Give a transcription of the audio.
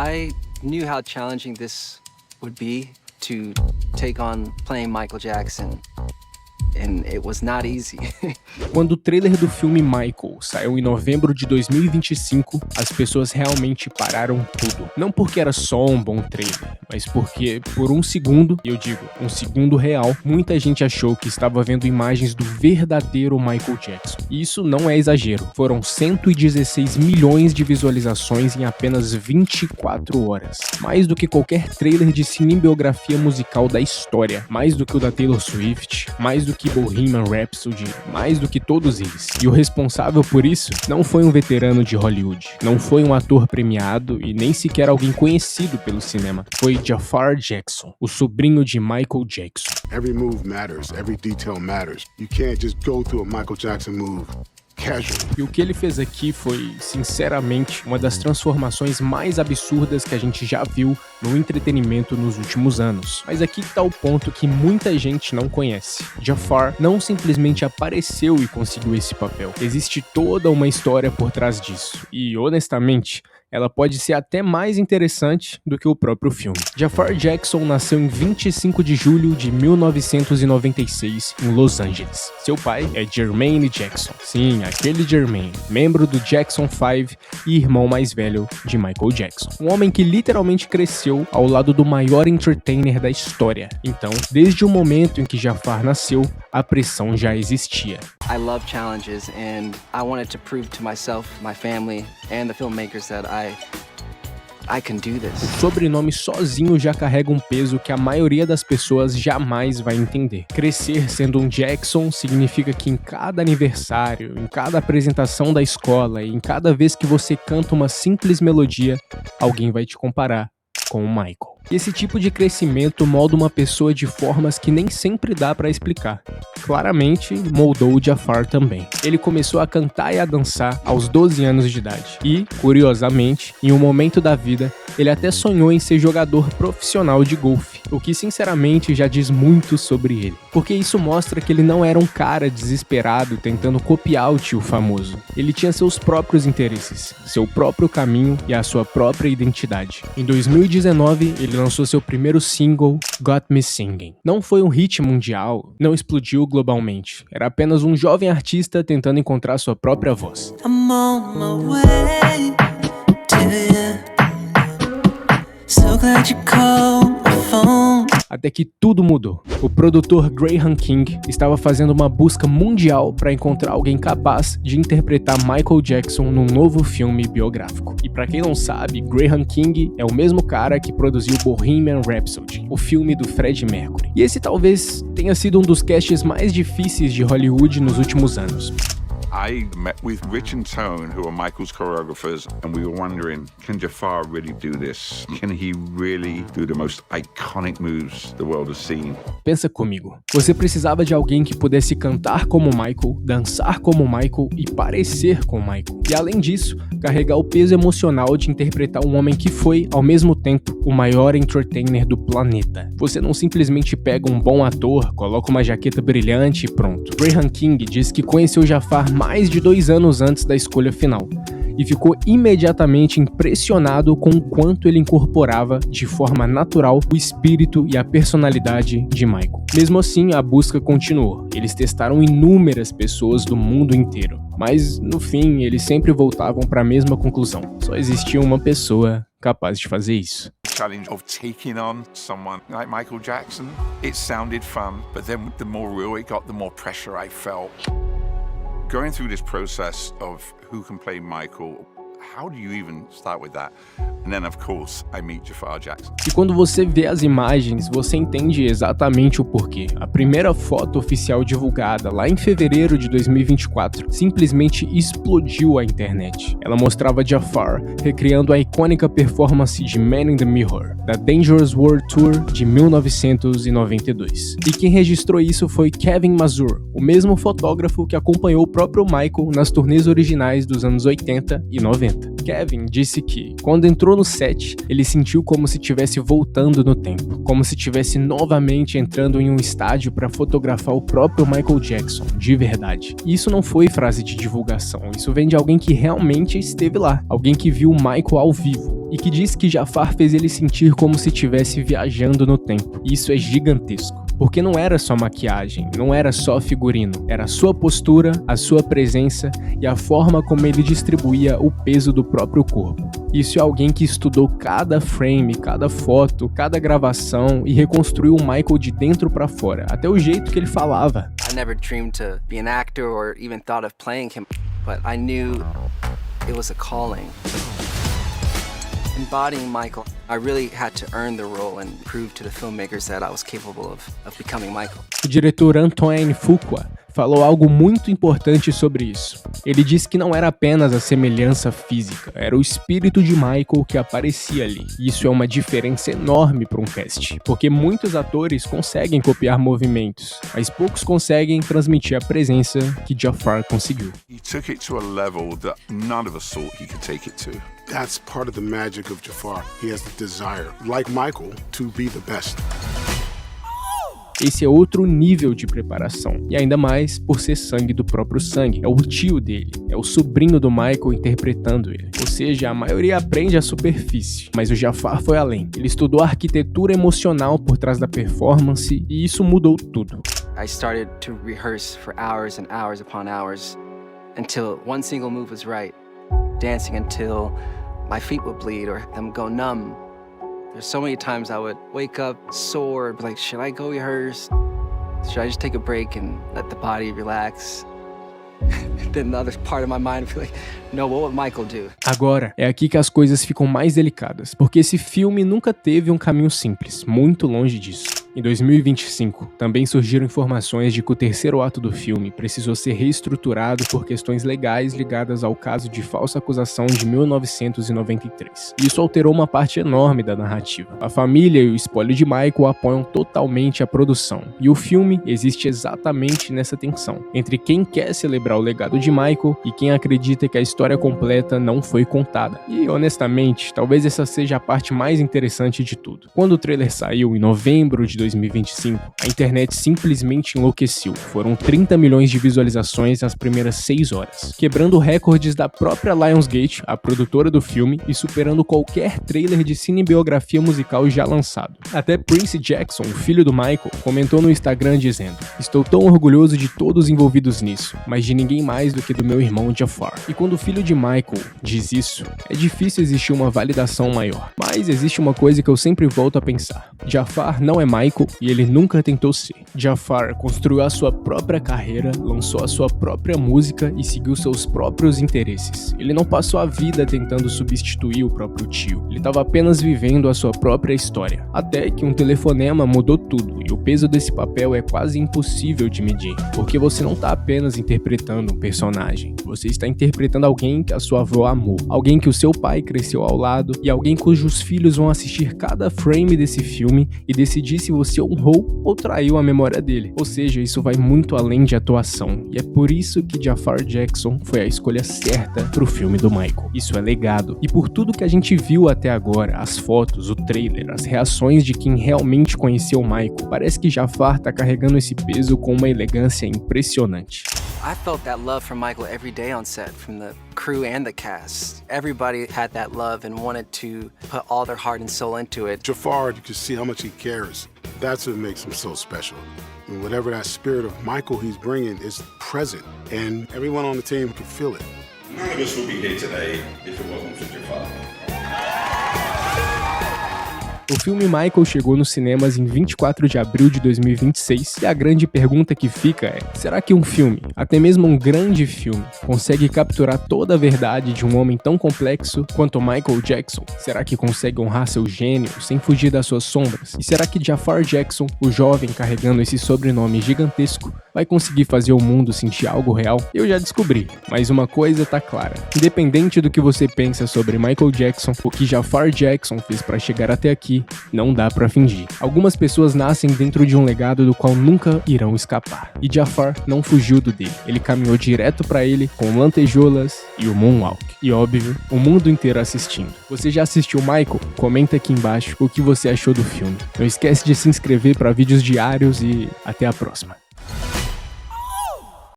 I knew how challenging this would be to take on playing Michael Jackson. And it was not easy. Quando o trailer do filme Michael saiu em novembro de 2025, as pessoas realmente pararam tudo. Não porque era só um bom trailer, mas porque, por um segundo, e eu digo, um segundo real, muita gente achou que estava vendo imagens do verdadeiro Michael Jackson. E isso não é exagero. Foram 116 milhões de visualizações em apenas 24 horas. Mais do que qualquer trailer de cinebiografia musical da história. Mais do que o da Taylor Swift. Mais do que Bohemian Rhapsody, mais do que todos eles. E o responsável por isso não foi um veterano de Hollywood, não foi um ator premiado e nem sequer alguém conhecido pelo cinema. Foi Jafar Jackson, o sobrinho de Michael Jackson. Every move matters, every detail matters. You can't just go through a Michael Jackson move. E o que ele fez aqui foi, sinceramente, uma das transformações mais absurdas que a gente já viu no entretenimento nos últimos anos. Mas aqui está o ponto que muita gente não conhece. Jafar não simplesmente apareceu e conseguiu esse papel. Existe toda uma história por trás disso. E, honestamente, ela pode ser até mais interessante do que o próprio filme. Jafar Jackson nasceu em 25 de julho de 1996, em Los Angeles. Seu pai é Jermaine Jackson. Sim, aquele Jermaine, membro do Jackson 5 e irmão mais velho de Michael Jackson. Um homem que literalmente cresceu ao lado do maior entertainer da história. Então, desde o momento em que Jafar nasceu, a pressão já existia. I love challenges and I wanted to prove to myself, my family and the filmmakers that I can do this. O sobrenome sozinho já carrega um peso que a maioria das pessoas jamais vai entender. Crescer sendo um Jackson significa que em cada aniversário, em cada apresentação da escola e em cada vez que você canta uma simples melodia, alguém vai te comparar com o Michael. E esse tipo de crescimento molda uma pessoa de formas que nem sempre dá pra explicar. Claramente, moldou o Jafar também. Ele começou a cantar e a dançar aos 12 anos de idade. E, curiosamente, em um momento da vida, ele até sonhou em ser jogador profissional de golfe, o que sinceramente já diz muito sobre ele. Porque isso mostra que ele não era um cara desesperado tentando copiar o tio famoso. Ele tinha seus próprios interesses, seu próprio caminho e a sua própria identidade. Em 2019, ele lançou seu primeiro single, Got Me Singing. Não foi um hit mundial, não explodiu globalmente. Era apenas um jovem artista tentando encontrar sua própria voz. I'm on my way to you. So glad you called my phone. Até que tudo mudou. O produtor Graham King estava fazendo uma busca mundial para encontrar alguém capaz de interpretar Michael Jackson num novo filme biográfico. E para quem não sabe, Graham King é o mesmo cara que produziu Bohemian Rhapsody, o filme do Freddie Mercury. E esse talvez tenha sido um dos casts mais difíceis de Hollywood nos últimos anos. I met with Rich and Tone, who are Michael's choreographers, and we were wondering, can Jafar really do this? Can he really do the most iconic moves the world has seen? Pensa comigo, você precisava de alguém que pudesse cantar como Michael, dançar como Michael e parecer com Michael. E além disso, carregar o peso emocional de interpretar um homem que foi, ao mesmo tempo, o maior entertainer do planeta. Você não simplesmente pega um bom ator, coloca uma jaqueta brilhante e pronto. Graham King diz que conheceu Jafar mais de 2 anos antes da escolha final, e ficou imediatamente impressionado com o quanto ele incorporava de forma natural o espírito e a personalidade de Michael. Mesmo assim, a busca continuou. Eles testaram inúmeras pessoas do mundo inteiro, mas no fim eles sempre voltavam para a mesma conclusão: só existia uma pessoa capaz de fazer isso. Challenge of taking on someone like Michael Jackson. It sounded fun, but then the more real it got, the more pressure I felt. Going through this process of who can play Michael, how do you even start with that? And then, of course, I meet Jafar Jackson. E quando você vê as imagens, você entende exatamente o porquê. A primeira foto oficial divulgada lá em fevereiro de 2024 simplesmente explodiu a internet. Ela mostrava Jafar recriando a icônica performance de Man in the Mirror, da Dangerous World Tour de 1992. E quem registrou isso foi Kevin Mazur, o mesmo fotógrafo que acompanhou o próprio Michael nas turnês originais dos anos 80 e 90. Kevin disse que, quando entrou no set, ele sentiu como se estivesse voltando no tempo, como se estivesse novamente entrando em um estádio para fotografar o próprio Michael Jackson, de verdade. E isso não foi frase de divulgação, isso vem de alguém que realmente esteve lá, alguém que viu o Michael ao vivo, e que disse que Jafar fez ele sentir como se estivesse viajando no tempo. E isso é gigantesco. Porque não era só maquiagem, não era só figurino, era a sua postura, a sua presença e a forma como ele distribuía o peso do próprio corpo. Isso é alguém que estudou cada frame, cada foto, cada gravação e reconstruiu o Michael de dentro pra fora, até o jeito que ele falava. I never dreamed to be an actor or even thought of playing him, but I knew it was a calling. Embodying Michael, I really had to earn the role and prove to the filmmakers that I was capable of becoming Michael. O diretor Antoine Fuqua falou algo muito importante sobre isso. Ele disse que não era apenas a semelhança física, era o espírito de Michael que aparecia ali. Isso é uma diferença enorme para um cast, porque muitos atores conseguem copiar movimentos, mas poucos conseguem transmitir a presença que Jafar conseguiu. He took it to a level that none of us thought he could take it to. That's part of the magic of Jafar. He has the desire, like Michael, to be the best. Esse é outro nível de preparação, e ainda mais por ser sangue do próprio sangue. É o tio dele, é o sobrinho do Michael interpretando ele. Ou seja, a maioria aprende a superfície, mas o Jafar foi além. Ele estudou a arquitetura emocional por trás da performance, e isso mudou tudo. I started to rehearse for hours and hours upon hours until one single move was right, dancing until my feet would bleed or them go numb. There's so many times I would wake up sore, be like, should I go rehearse? Should I just take a break and let the body relax? Then the other part of my mind would be like, no, what would Michael do? Agora, é aqui que as coisas ficam mais delicadas, porque esse filme nunca teve um caminho simples, muito longe disso. Em 2025, também surgiram informações de que o terceiro ato do filme precisou ser reestruturado por questões legais ligadas ao caso de falsa acusação de 1993. Isso alterou uma parte enorme da narrativa. A família e o espólio de Michael apoiam totalmente a produção, e o filme existe exatamente nessa tensão, entre quem quer celebrar o legado de Michael e quem acredita que a história completa não foi contada. E, honestamente, talvez essa seja a parte mais interessante de tudo. Quando o trailer saiu em novembro de 2025, a internet simplesmente enlouqueceu. Foram 30 milhões de visualizações nas primeiras 6 horas, quebrando recordes da própria Lionsgate, a produtora do filme, e superando qualquer trailer de cinebiografia musical já lançado. Até Prince Jackson, o filho do Michael, comentou no Instagram dizendo: "Estou tão orgulhoso de todos envolvidos nisso, mas de ninguém mais do que do meu irmão Jafar." E quando o filho de Michael diz isso, é difícil existir uma validação maior. Mas existe uma coisa que eu sempre volto a pensar: Jafar não é Michael e ele nunca tentou ser. Jafar construiu a sua própria carreira, lançou a sua própria música e seguiu seus próprios interesses. Ele não passou a vida tentando substituir o próprio tio. Ele estava apenas vivendo a sua própria história. Até que um telefonema mudou tudo, e o peso desse papel é quase impossível de medir, porque você não está apenas interpretando um personagem, você está interpretando alguém que a sua avó amou, alguém que o seu pai cresceu ao lado e alguém cujos filhos vão assistir cada frame desse filme e decidir se você honrou ou traiu a memória dele. Ou seja, isso vai muito além de atuação, e é por isso que Jafar Jackson foi a escolha certa pro filme do Michael. Isso é legado, e por tudo que a gente viu até agora, as fotos, o trailer, as reações de quem realmente conheceu o Michael, parece que Jafar tá carregando esse peso com uma elegância impressionante. I felt that love from Michael every day on set, from the crew and the cast. Everybody had that love and wanted to put all their heart and soul into it. Jafar, you can see how much he cares. That's what makes him so special. And whatever that spirit of Michael he's bringing is present, and everyone on the team can feel it. None of us would be here today if it wasn't for Jafar. O filme Michael chegou nos cinemas em 24 de abril de 2026 e a grande pergunta que fica é: será que um filme, até mesmo um grande filme, consegue capturar toda a verdade de um homem tão complexo quanto Michael Jackson? Será que consegue honrar seu gênio sem fugir das suas sombras? E será que Jafar Jackson, o jovem carregando esse sobrenome gigantesco, vai conseguir fazer o mundo sentir algo real? Eu já descobri, mas uma coisa tá clara: independente do que você pensa sobre Michael Jackson, o que Jafar Jackson fez pra chegar até aqui, não dá pra fingir. Algumas pessoas nascem dentro de um legado do qual nunca irão escapar, e Jafar não fugiu do dele. Ele caminhou direto pra ele com lantejoulas e o moonwalk. e, óbvio, o mundo inteiro assistindo. Você já assistiu Michael? Comenta aqui embaixo o que você achou do filme. Não esquece de se inscrever para vídeos diários e até a próxima.